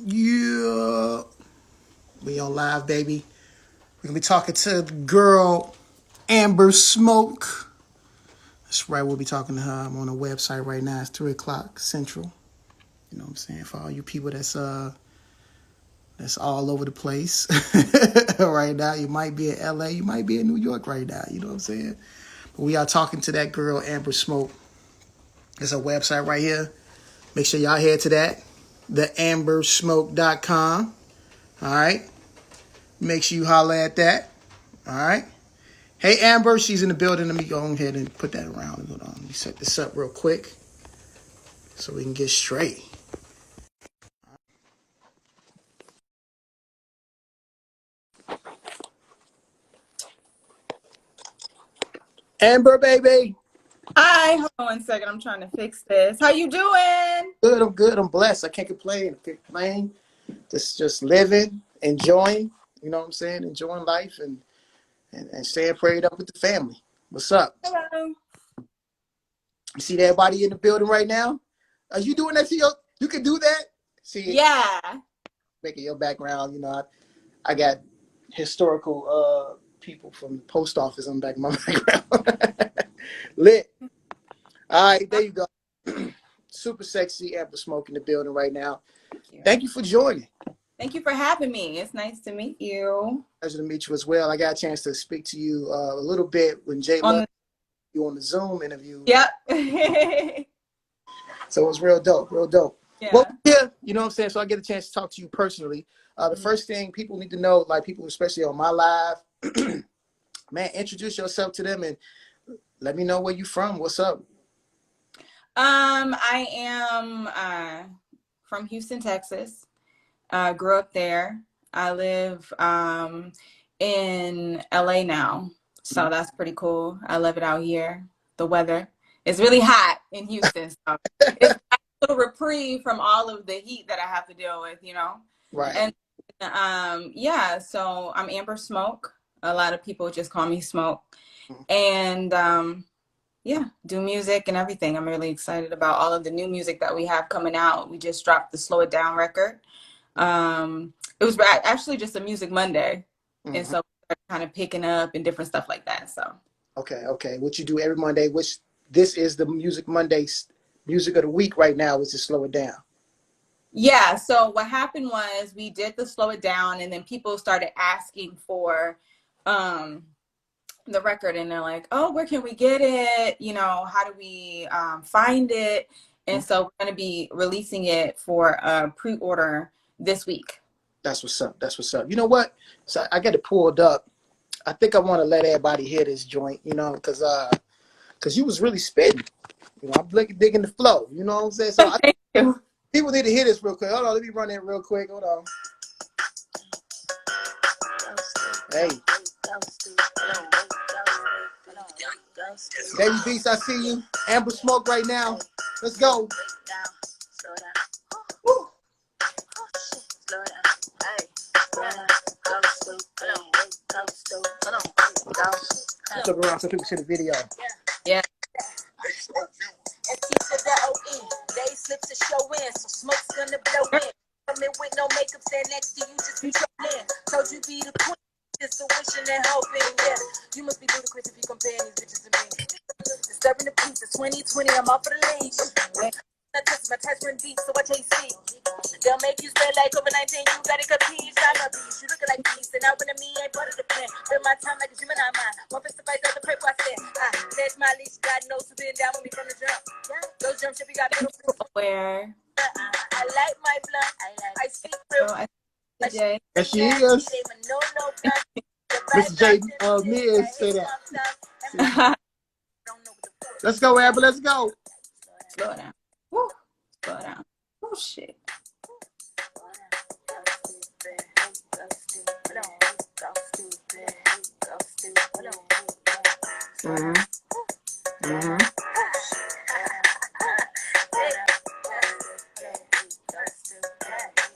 Yeah, we on live, baby. We're gonna be talking to the girl Amber Smoke. That's right. We'll be talking to her. I'm on the website right now. It's 3 o'clock Central. You know what I'm saying? For all you people that's all over the place right now. You might be in LA. You might be in New York right now. You know what I'm saying? But we are talking to that girl Amber Smoke. There's a website right here. Make sure y'all head to that. theambersmoke.com. All right. Make sure you holler at that. All right. Hey, Amber, she's in the building. Let me go ahead and put that around. Hold on. Let me set this up real quick so we can get straight. Amber, baby. Hi, hold on 1 second. I'm trying to fix this. How you doing? Good. I'm good. I'm blessed. I can't complain. I can't complain. Just living, enjoying. You know what I'm saying? Enjoying life and staying prayed up with the family. What's up? Hello. You see everybody in the building right now? Are you doing that to your? You can do that. See, Yeah. making your background. You know, I got historical people from the post office on the back of my background. Lit. All right, there you go. Super sexy Amber Smoke in the building right now. Thank you. Thank you for joining. Thank you for having me. It's nice to meet you. Pleasure to meet you as well. I got a chance to speak to you a little bit when Jay On Love the you on the Zoom interview. Yep. So it was real dope, real dope. Well, Yeah. yeah, you know what I'm saying? So I get a chance to talk to you personally. The Mhm. first thing people need to know, like people especially on my live, man, introduce yourself to them and let me know where you from. What's up? I am from Houston, Texas. Grew up there. I live in LA now. So that's pretty cool. I love it out here. The weather. It's really hot in Houston. So it's a little reprieve from all of the heat that I have to deal with, you know. Right. And yeah, so I'm Amber Smoke. A lot of people just call me Smoke. And yeah, do music and everything. I'm really excited about all of the new music that we have coming out. We just dropped the Slow It Down record. It was actually just a Music Monday. And Mm-hmm. so we're kind of picking up and different stuff like that. So Okay, okay. What you do every Monday, which this is the Music Mondays music of the week right now, is to slow it down. yeah, so what happened was we did the Slow It Down and then people started asking for um the record and they're like, oh, where can we get it? You know, how do we find it? And so we're going to be releasing it for a pre-order this week. That's what's up. That's what's up. You know what? So I got it pulled up. I think I want to let everybody hear this joint, you know, because you was really spitting. You know, I'm digging the flow. You know what I'm saying? So Thank you. people need to hear this real quick. Hold on, let me run it real quick. Hold on. Hey, Baby Beast, I see you. Amber Smoke right now. Let's go. Woo. Look around so people see the video. Yeah. Day slips to show in, so smoke's gonna blow in. Coming with no makeup, stand next to you, just be trolling. Told you be the queen, just a wishing and hoping. Yeah, you must be ludicrous if you compare these bitches to me. Disturbing the peace, it's 2020, I'm off for the leash. My touch run deep, so I chase feet. They'll make you spread like COVID-19, you gotta compete. I'm a beast, you looking like peace, and I win a me ain't part of the plan. Spend my time like a Gemini mind. One fist to fight, the other pray for I said. Pledge my leash, God knows who's been down with me from the jump. Those jump shit, we got middle finger. Where? I like my blunt. I speak real. Oh, I Jay. There she is. Mr. J. Miz say that. Let's go, Amber. Let's go. Slow it down. Woo. Slow it down. Oh, shit.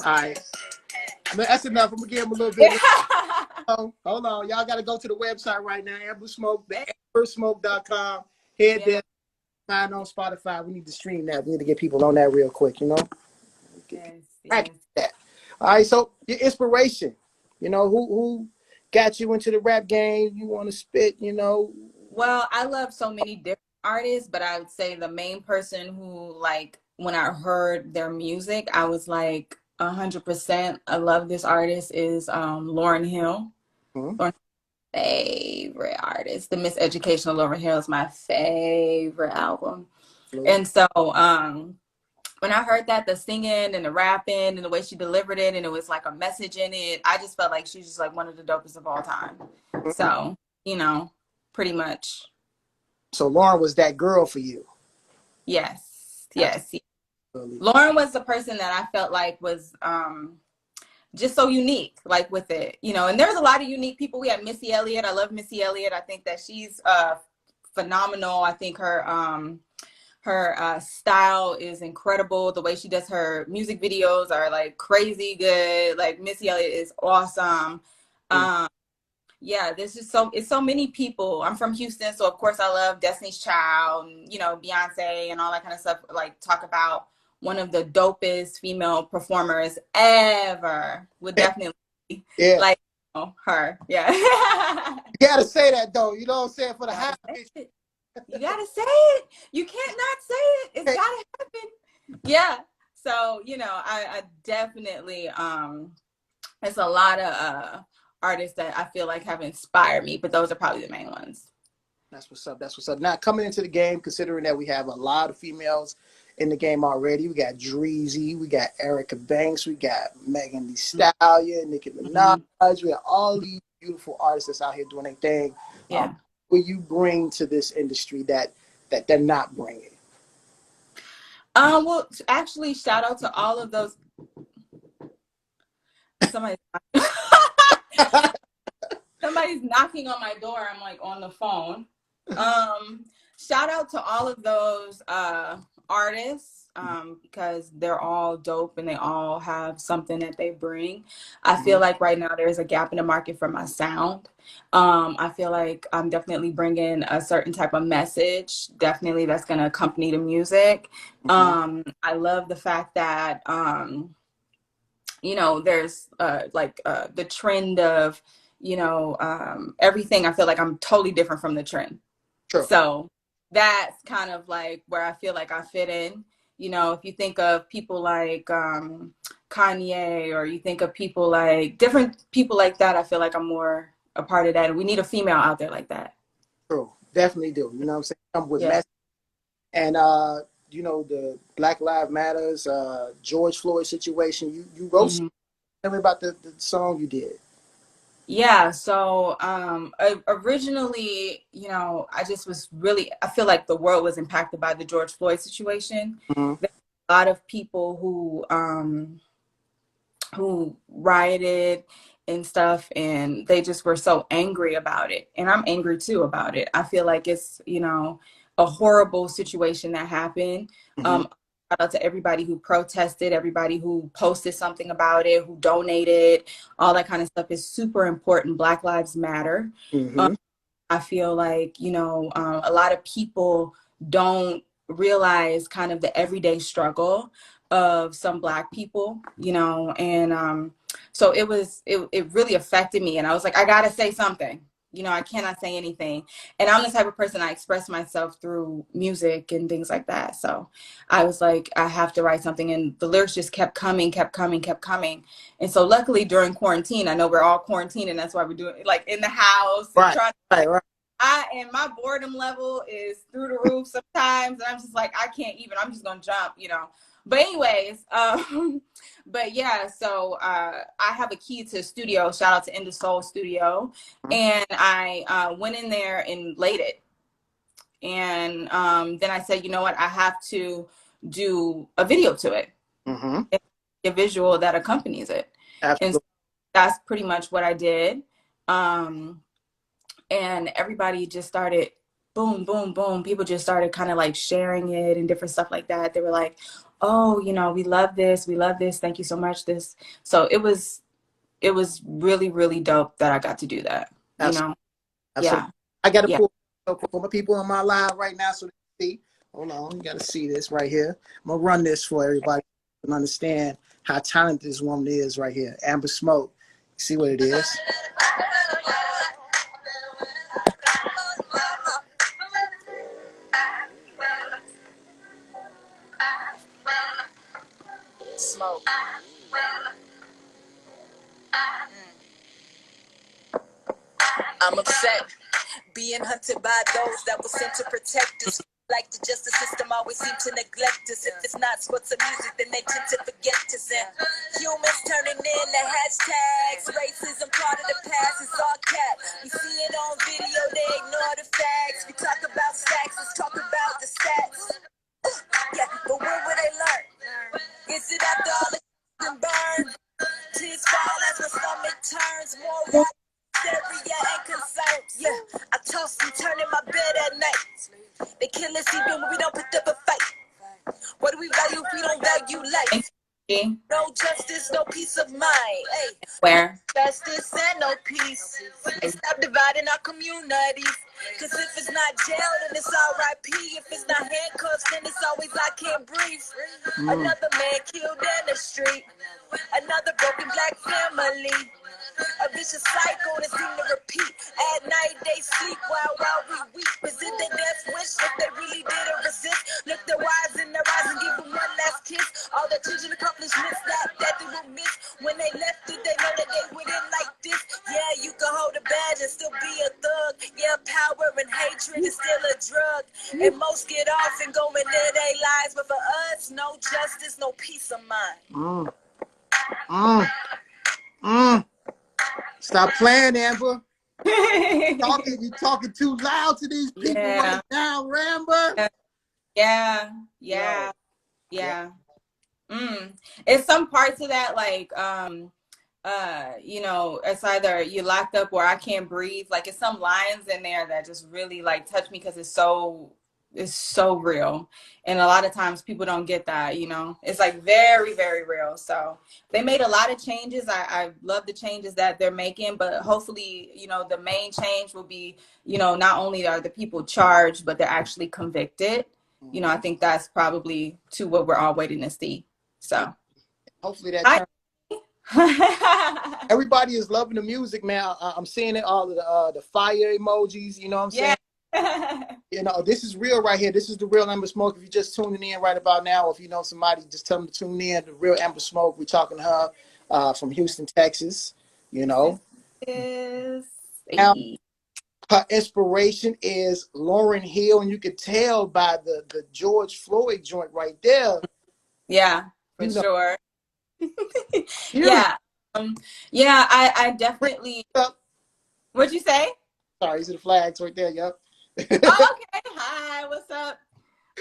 All right. That's enough. I'm going to give him a little bit. Hold on. Y'all got to go to the website right now. Amber Smoke, theambersmoke.com. Head there. Find on Spotify. We need to stream that. We need to get people on that real quick, you know? Yes, Right. yes. All right, so your inspiration, who got you into the rap game? You want to spit. Well, I love so many different artists, but I would say the main person who, like, when I heard their music, I was like 100%. I love this artist is Lauryn Hill. Mhm. Lauryn, favorite artist. The Miseducation of Lauryn Hill is my favorite album. Absolutely. And so, when I heard that, the singing and the rapping and the way she delivered it, and it was like a message in it, I just felt like she's just like one of the dopest of all time. Mhm. So, you know, pretty much. So Lauren was that girl for you. Yes, yes. Absolutely. Lauren was the person that I felt like was just so unique, like with it, and there's a lot of unique people. We had Missy Elliott. I love Missy Elliott. I think that she's phenomenal. I think her style is incredible. The way she does her music videos are like crazy good. Like Missy Elliott is awesome. Mm. Um, yeah, there's just it's so many people. I'm from Houston, so of course I love Destiny's Child and Beyonce and all that kind of stuff. Like talk about one of the dopest female performers ever. Would definitely Yeah. like her. Yeah. You gotta say that though. You know what I'm saying? For the Gotta high say pitch. it. You gotta say it. You can't not say it. It's gotta happen. Yeah. So, I definitely it's a lot of artists that I feel like have inspired me, but those are probably the main ones. That's what's up. That's what's up. Now coming into the game, considering that we have a lot of females in the game already, we got Dreezy, we got Erica Banks, we got Megan Thee Stallion, Nicki Minaj, Mm-hmm. we got all these beautiful artists that's out here doing their thing. Yeah. What you bring to this industry that they're not bringing? Well, actually, shout out to all of those. Somebody. Somebody's knocking on my door. I'm like on the phone. Shout out to all of those artists because they're all dope and they all have something that they bring. I feel like right now there's a gap in the market for my sound. I feel like I'm definitely bringing a certain type of message, definitely that's going to accompany the music. I love the fact that there's the trend of, everything. I feel like I'm totally different from the trend. True. So that's kind of like where I feel like I fit in. If you think of people like Kanye, or you think of people like different people like that, I feel like I'm more a part of that. And we need a female out there like that. True. Definitely do. You know what I'm saying? Come with Yeah. mess. And the Black Lives Matters, George Floyd situation. You wrote Mhm. Tell me about the song you did. Yeah, so originally, I feel like the world was impacted by the George Floyd situation. Mm-hmm. There were a lot of people who rioted and stuff, and they just were so angry about it. And I'm angry too about it. I feel like it's, a horrible situation that happened. Mm-hmm. Shout out to everybody who protested, everybody who posted something about it, who donated, all that kind of stuff is super important. Black Lives Matter. Mm-hmm. I feel like, a lot of people don't realize kind of the everyday struggle of some Black people, and so it really affected me. And I was like, I gotta say something. I cannot say anything. And I'm the type of person, I express myself through music and things like that. So I was like, I have to write something. And the lyrics just kept coming, kept coming, kept coming. And so luckily during quarantine, I know we're all quarantined, and that's why we're doing it like in the house and Right. trying to, Right. and my boredom level is through the roof sometimes. And I'm just like, I can't even, I'm just going to jump. But anyways, but yeah, so I have a key to the studio. Shout out to In the Soul Studio. And I went in there and laid it. And then I said, you know what? I have to do a video to it, Mm-hmm. a visual that accompanies it. And Absolutely. so that's pretty much what I did. And everybody just started boom, boom, boom. People just started kind of like sharing it and different stuff like that. They were like, oh, we love this. We love this. Thank you so much. So it was really, really dope that I got to do that. Absolutely. Yeah. I got to Yeah. pull for my people on my live right now so they can see. Hold on, you got to see this right here. I'm gonna run this for everybody. and understand how talented this woman is right here. Amber Smoke. See what it is? Smoke. I'm upset, being hunted by those that were sent to protect us. Like the justice system always seem to neglect us. If it's not sports or music, then they tend to forget us. And humans turning in the hashtags. Racism part of the past is all cap. We see it on video, they ignore the facts. We talk about stacks, let's talk about the stats. Yeah, but when will they learn? Is it after all the and burn? Tears fall as my stomach turns. More hysteria and concerns. Yeah, I toss and turn in my bed at night. They kill us even when we don't put up a fight. What do we value if we don't value life? No justice, no peace of mind. Hey, Where? justice and no peace. Hey, stop dividing our communities. Cause if it's not jail, then it's R.I.P. If it's not handcuffs, then it's always I can't breathe. Another man killed in the street. Another broken black family. A vicious cycle that seem to repeat. At night they sleep while we weep. Is it their death wish if they really didn't resist? Look their wives in their eyes and give them one last kiss. All their children accomplishments that they will miss. When they left, did they know that they would end like this? Yeah, you can hold a badge and still be a thug. Yeah, power and hatred is still a drug. And most get off and go into their lives. But for us, no justice, no peace of mind. Stop playing, Amber. You talking too loud to these people right now, Amber. Yeah. It's some parts of that, like you know, it's either you locked up or I can't breathe. Like it's some lines in there that just really like touch me because it's so real. And a lot of times people don't get that, you know. It's like very, very real. So they made a lot of changes. I love the changes that they're making, but hopefully, you know, the main change will be, you know, not only are the people charged, but they're actually convicted. You know, I think that's probably to what we're all waiting to see. So hopefully that turns. Everybody is loving the music, man. I'm seeing it, all of the fire emojis, you know what I'm saying? You know, this is real right here. This is the real Amber Smoke. If you're just tuning in right about now, or if you know somebody, just tell them to tune in. The real Amber Smoke. We're talking to her from Houston, Texas. You know, now, her inspiration is Lauryn Hill, and you could tell by the George Floyd joint right there. Yeah, for you know, sure. Yeah. Yeah, I definitely. What'd you say? Sorry, these are the flags right there. Yep. Oh, okay. Hi, what's up?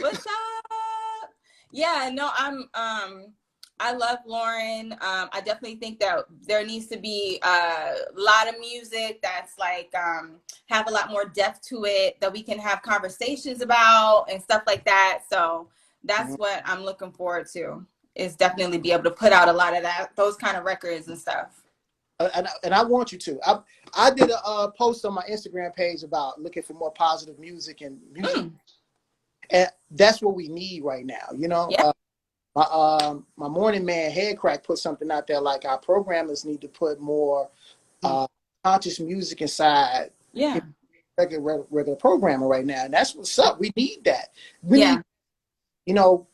What's up? Yeah, no, I love Lauren. I definitely think that there needs to be a lot of music that's like have a lot more depth to it that we can have conversations about and stuff like that. So that's what I'm looking forward to, is definitely be able to put out a lot of those kind of records and stuff. And I want you to. I did a post on my Instagram page about looking for more positive music and music, and that's what we need right now. You know, my morning man Headcrack put something out there like our programmers need to put more conscious music inside. Regular programming right now, and that's what's up. We need that. We need, you know,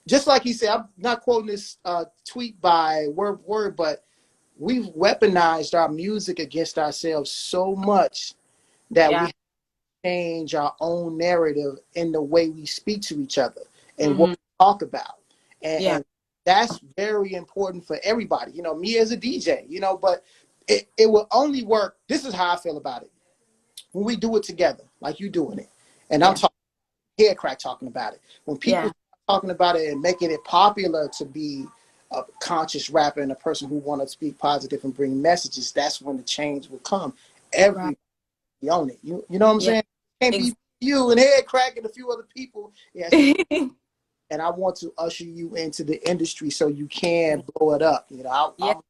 just like he said. I'm not quoting this tweet by word for word, but we've weaponized our music against ourselves so much that we change our own narrative in the way we speak to each other and what we talk about. And that's very important for everybody. You know, me as a DJ, you know, but it will only work. This is how I feel about it. When we do it together, like you doing it. And I'm talking Headcrack talking about it. When people talking about it and making it popular to be a conscious rapper and a person who want to speak positive and bring messages, that's when the change will come. Everybody on it. You know what I'm saying? It can't be you and Headcrack and a few other people. And I want to usher you into the industry so you can blow it up. You know, I'll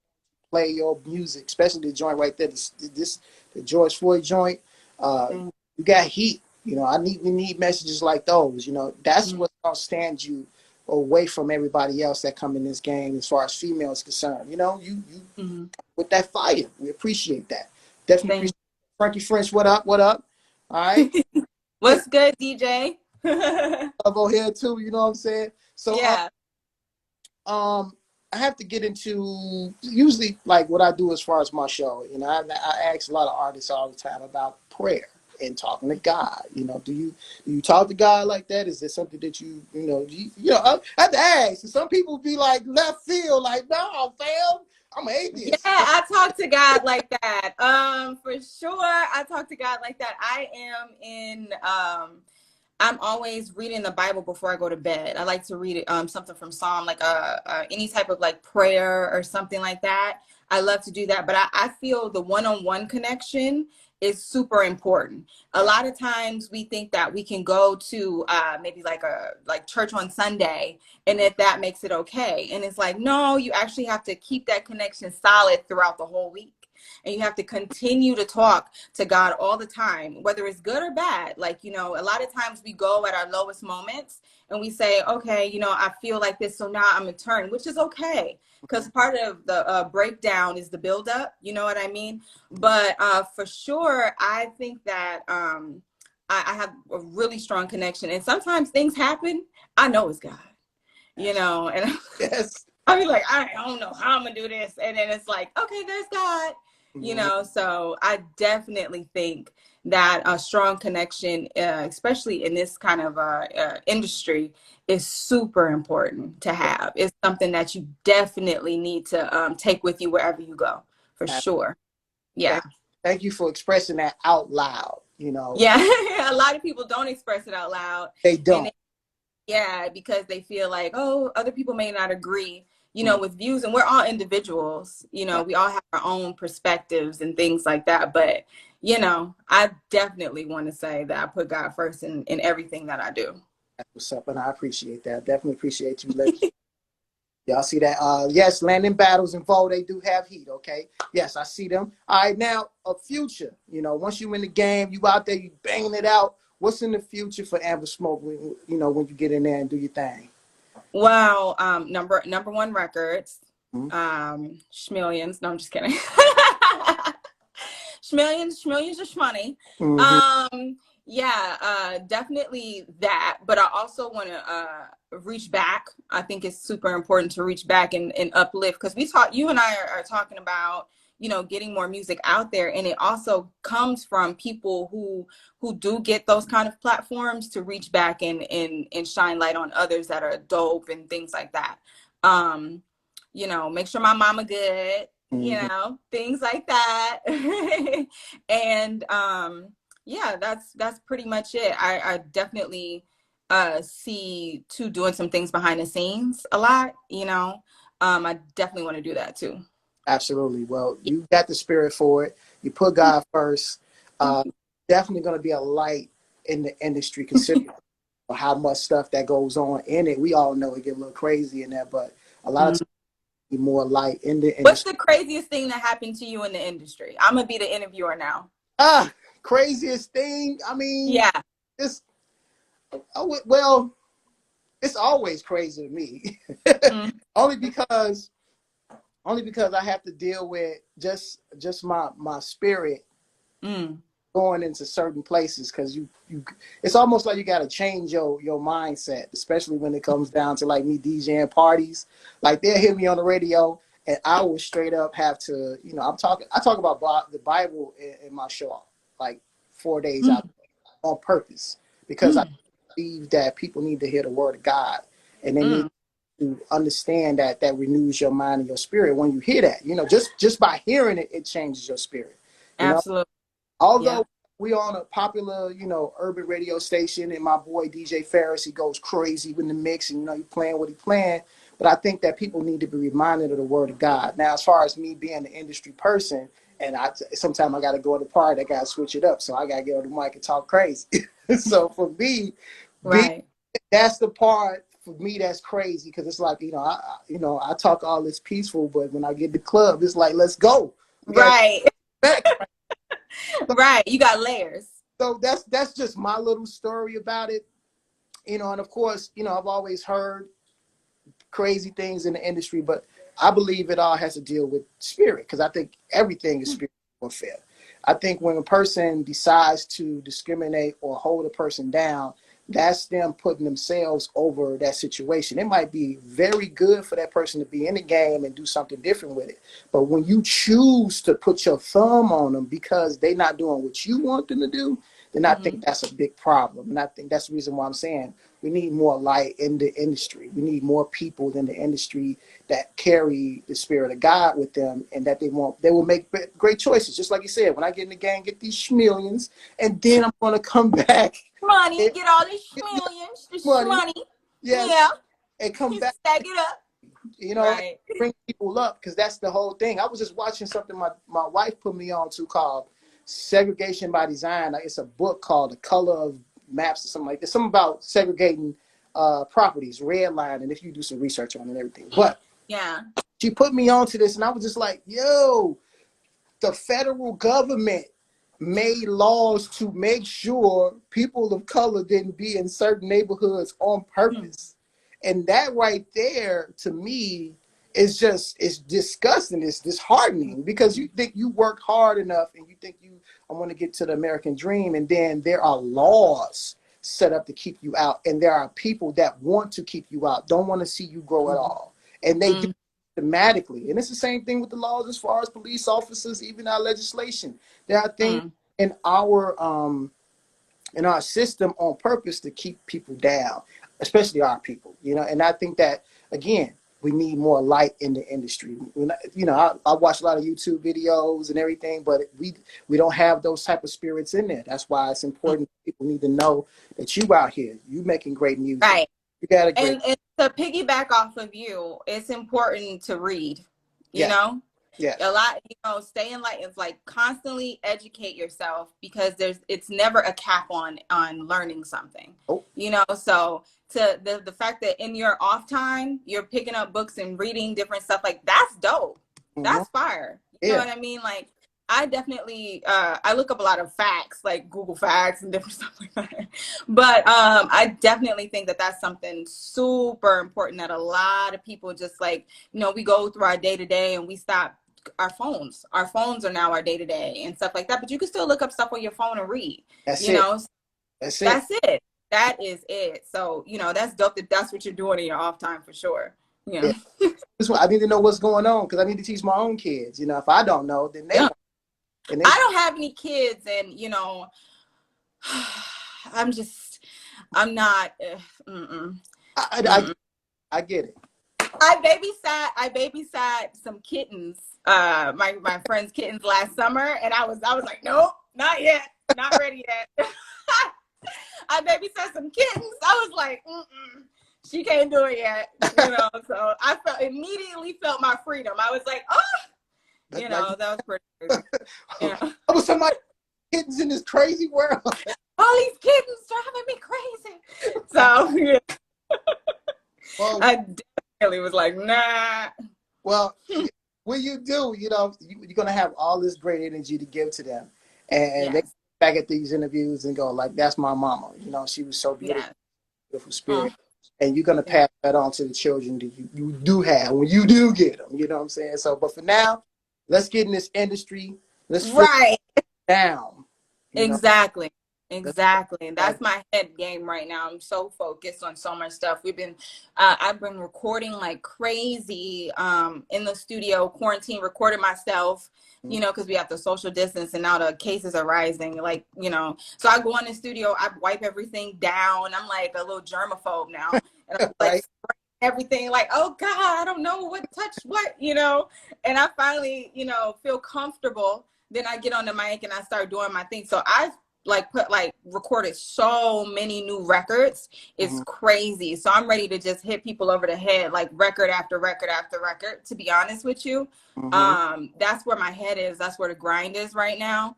play your music, especially the joint right there. The George Floyd joint. You got heat. You know, we need messages like those. You know, that's what's gonna stand you away from everybody else that come in this game as far as females concerned. You know, you Mm-hmm. with that fire. We appreciate that. Definitely Thank appreciate Frankie French. What up? What up? All right. What's good, DJ? Over here too, you know what I'm saying? So Yeah. I have to get into usually like what I do as far as my show. You know, I ask a lot of artists all the time about prayer and talking to God. You know, do you talk to God like that? Is there something that I have to ask? Some people be like left field, like, no, fam, I'm an Yeah, atheist. I talk to God like that. For sure, I talk to God like that. I'm always reading the Bible before I go to bed. I like to read it, something from Psalm, like any type of like prayer or something like that. I love to do that, but I feel the one-on-one connection is super important. A lot of times we think that we can go to maybe like church on Sunday, and if that makes it okay. And it's like, no, you actually have to keep that connection solid throughout the whole week. And you have to continue to talk to God all the time, whether it's good or bad. Like, you know, a lot of times we go at our lowest moments and we say, okay, you know, I feel like this, so now I'm gonna turn, which is okay. Because part of the breakdown is the buildup, you know what I mean? But for sure, I think that I have a really strong connection. And sometimes things happen, I know it's God, you know, and Yes. I'll be like, I don't know how I'm gonna do this. And then it's like, okay, there's God, you Mhm. know. So I definitely think that a strong connection, especially in this kind of industry, is super important to have. It's something that you definitely need to take with you wherever you go, for sure. Yeah. Thank, thank you for expressing that out loud. You know, Yeah. A lot of people don't express it out loud. they And don't. yeah, because they feel like, oh, other people may not agree, you know, Mhm. with views, and we're all individuals, you know, we all have our own perspectives and things like that. But, you know, I definitely want to say that I put God first in everything that I do. That's what's up, and I appreciate that. Definitely appreciate you. Y'all see that? Yes, landing battles involved. They do have heat. Okay. Yes, I see them. All right, now a future. You know, once you in the game, you out there, you banging it out. What's in the future for Amber Smoke? When you get in there and do your thing. Well, number one records, Mhm. Schmillions. No, I'm just kidding. Schmillions are shmoney. Mhm. Yeah, definitely that. But I also want to reach back. I think it's super important to reach back and uplift, because you and I are talking about, you know, getting more music out there, and it also comes from people who do get those kind of platforms to reach back and shine light on others that are dope and things like that. Um, you know, make sure my mama good, you Mhm. know, things like that. And yeah, that's pretty much it. I definitely see too doing some things behind the scenes a lot, you know. I definitely want to do that too. Absolutely. Well, you got the spirit for it. You put God first. Thank Uh, you. Thank Definitely going to be a light in the industry, considering how much stuff that goes on in it. We all know it get a little crazy in there, but a lot of you. times be more light in the What's industry. the craziest thing that happened to you in the industry? I'm gonna be the interviewer now. Craziest thing. I mean, Yeah. it's well, it's always crazy to me. Mm, only because only because I have to deal with just my spirit mm, going into certain places, because you it's almost like you got to change your mindset, especially when it comes down to like me DJing parties. Like they'll hit me on the radio and I will straight up have to, I talk about the Bible in my show like 4 days out mm, on purpose, because I mm, believe that people need to hear the word of God, and they need mm. to understand that that renews your mind and your spirit when you hear that. Just by hearing it, it changes your spirit. You know, Absolutely. Yeah. although we on a popular, urban radio station, and my boy DJ Ferris, he goes crazy with the mix, and he playing what he playing. But I think that people need to be reminded of the word of God. Now, as far as me being an industry person, and sometimes I got to go to the party, I got to switch it up, so I got to get on the mic and talk crazy. So for me, be Right. that's the part for me that's crazy, because it's like, I talk all this peaceful, but when I get to the club, it's like, let's go. We got to Right. back. Right. You got layers. So that's just my little story about it. And of course, I've always heard crazy things in the industry, but I believe it all has to deal with spirit, because I think everything is spiritual warfare. I think when a person decides to discriminate or hold a person down, that's them putting themselves over that situation. It might be very good for that person to be in the game and do something different with it. But when you choose to put your thumb on them because they're not doing what you want them to do, then I think that's a big problem. And I think that's the reason why I'm saying we need more light in the industry. We need more people in the industry that carry the spirit of God with them, and that they will make great choices. Just like you said, when I get in the game, get these millions, and then I'm going to come back Money, and get all this get millions, this money. money. Yes, Yeah, and come back, stack it up. and Right. bring people up, because that's the whole thing. I was just watching something my wife put me on to called Segregation by Design. It's a book called The Color of Maps or something like that. Something about segregating properties, red line, and if you do some research on it and everything. But Yeah. she put me onto this, and I was just like, yo, the federal government made laws to make sure people of color didn't be in certain neighborhoods on purpose. And that right there, to me, is just, it's disgusting. It's disheartening, because you think you work hard enough and you think I want to get to the American dream. And then there are laws set up to keep you out. And there are people that want to keep you out, don't want to see you grow at all. And they do systematically. And it's the same thing with the laws as far as police officers, even our legislation. There are things in our system on purpose to keep people down, especially our people, And I think that, again, we need more light in the industry. I watch a lot of YouTube videos and everything, but we don't have those type of spirits in there. That's why it's important. People need to know that you out here, you making great music. Right. You got a great. And to piggyback off of you, it's important to read, Yeah. know? Yes. A lot, stay enlightened, like constantly educate yourself, because it's never a cap on learning something. Oh. So to the fact that in your off time you're picking up books and reading different stuff, like that's dope. That's fire. You know what I mean? Like I definitely I look up a lot of facts, like Google Facts and different stuff like that. But I definitely think that that's something super important that a lot of people just like, we go through our day to day and we stop. Our phones are now our day to day and stuff like that. But you can still look up stuff on your phone and read. That's it. That's it. That is it. So that's dope. That's what you're doing in your off time for sure. Yeah. I need to know what's going on, because I need to teach my own kids. If I don't know, then they won't. And I don't have any kids, and I'm not. I get it. I babysat some kittens, my friend's kittens last summer, and I was like, nope, not yet, not ready yet. I babysat some kittens. I was like, she can't do it yet, So I immediately felt my freedom. I was like, oh, that was pretty crazy. I was somebody kittens in this crazy world. All these kittens driving me crazy. So yeah. Well, I definitely was like, nah. Well, when you do, you're gonna have all this great energy to give to them, and they back at these interviews and go like, "That's my mama." She was so beautiful, beautiful spirit, and you're gonna pass that on to the children that you do have when you do get them. You know what I'm saying? So, but for now, let's get in this industry. Let's flip down. Exactly. And that's my head game right now. I'm so focused on so much stuff. I've been recording like crazy in the studio, quarantine, recording myself, because we have to social distance and now the cases are rising, like, so I go in the studio, I wipe everything down. I'm like a little germaphobe now. And I'm like everything like, oh God, I don't know what touched what, and I finally, feel comfortable. Then I get on the mic and I start doing my thing. So I've recorded so many new records. It's crazy. So I'm ready to just hit people over the head, like record after record after record, to be honest with you. That's where my head is. That's where the grind is right now,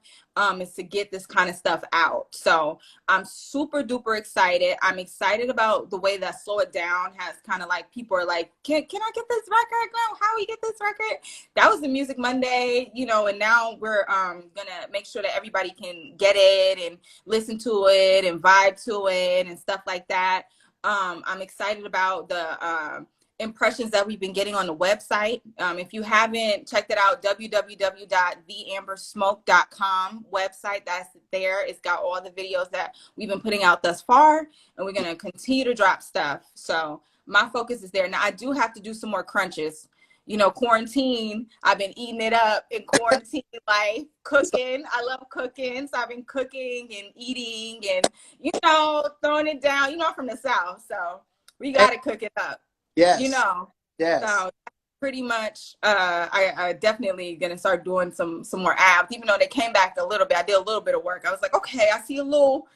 is to get this kind of stuff out. So I'm super duper excited. I'm excited about the way that Slow It Down has kind of like, people are like, can I get this record? No, how we get this record? That was the Music Monday, and now we're gonna make sure that everybody can get it and listen to it and vibe to it and stuff like that. I'm excited about the impressions that we've been getting on the website. If you haven't checked it out, www.theambersmoke.com website, that's there. It's got all the videos that we've been putting out thus far, and we're going to continue to drop stuff. So my focus is there. Now, I do have to do some more crunches. You know, quarantine, I've been eating it up in quarantine life, cooking. I love cooking. So I've been cooking and eating and, you know, throwing it down. You know, I'm from the South, so we got to cook it up, you Yes. know. Yes. So pretty much, I definitely going to start doing some more abs, even though they came back a little bit. I did a little bit of work. I was like, okay, I see a little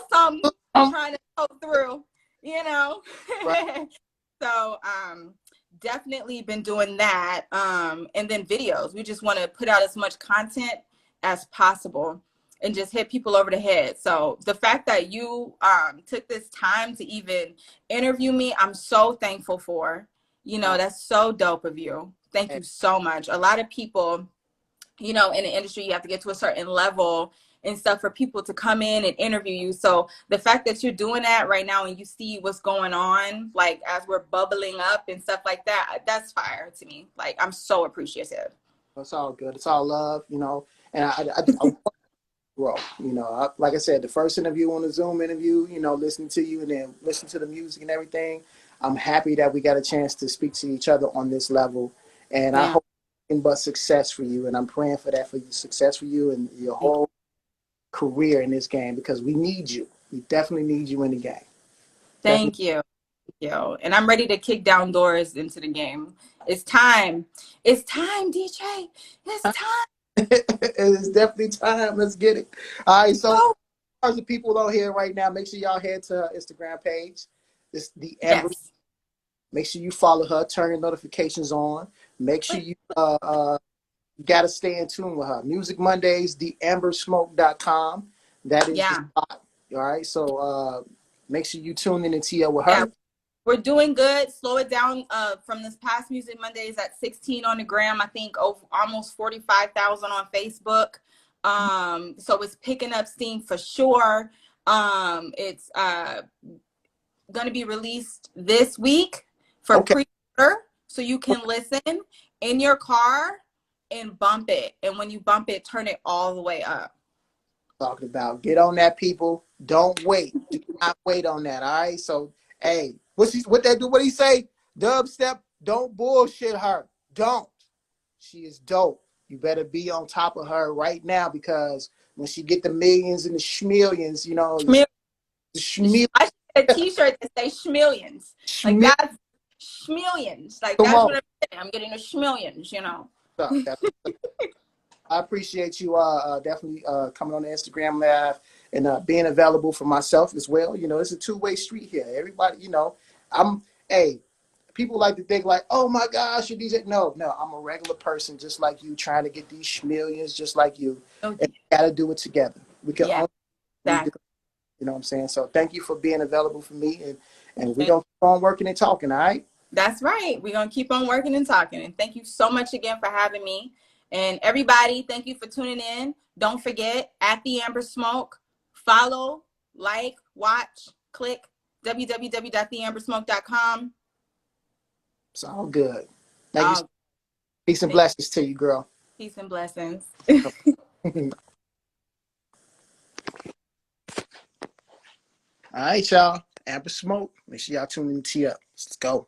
something trying to go through, you know. Right. So, definitely been doing that. And then videos. We just want to put out as much content as possible and just hit people over the head. So the fact that you took this time to even interview me, I'm so thankful for. You know, that's so dope of you. Thank you so much. A lot of people, you know, in the industry, you have to get to a certain level and stuff for people to come in and interview you. So the fact that you're doing that right now and you see what's going on, like as we're bubbling up and stuff like that, that's fire to me. Like, I'm so appreciative. It's all good. It's all love, you know. And I want to grow, you know. Like I said, the first interview on the Zoom interview, you know, listening to you and then listening to the music and everything. I'm happy that we got a chance to speak to each other on this level. And I Yeah. hope nothing but success for you. And I'm praying for that, for you, success for you and your whole career in this game, because we need you. We definitely need you in the game. Definitely. Thank you. And I'm ready to kick down doors into the game. It's time. It's time, DJ. It's time. It's definitely time. Let's get it. All right. So, Oh, as the people on here right now, make sure y'all head to her Instagram page. It's the Amber. yes. Make sure you follow her. Turn your notifications on. Make sure you got to stay in tune with her. Music Mondays, theambersmoke.com. That is the Yeah. spot. All right. So make sure you tune in and tee up with Yeah. her. We're doing good. Slow it down from this past Music Mondays at 16 on the gram. I think over almost 45,000 on Facebook. So it's picking up steam for sure. It's going to be released this week for Okay. pre-order, so you can listen in your car and bump it. And when you bump it, turn it all the way up. Talking about get on that, people. Don't wait. Do not wait on that. All right. So, hey, what that do? What he say? Dubstep. Don't bullshit her. Don't. She is dope. You better be on top of her right now, because when she get the millions and the schmillions, you know, Schmil- the schmil, I should get a T-shirt that says schmillions. Like schmil. that's schmillions. Like Come that's on. what I'm getting. I'm getting a schmillions. You know. I appreciate you definitely coming on the Instagram live and being available for myself as well. You know, it's a two-way street here. Everybody, you know, hey, people like to think like, oh my gosh, you're DJ. No, I'm a regular person just like you, trying to get these millions just like you. Oh, And we got to do it together. We can yeah. only we do. Exactly. You know what I'm saying? So thank you for being available for me, and we're going to keep on working and talking, all right? That's right. We're going to keep on working and talking. And thank you so much again for having me. And everybody, thank you for tuning in. Don't forget, at the Amber Smoke, follow, like, watch, click www.theambersmoke.com. It's all good. Thank you. Peace and Thank blessings to you, girl. Peace and blessings. All right, y'all. Amber Smoke. Make sure y'all tune in to Tee Up. Let's go.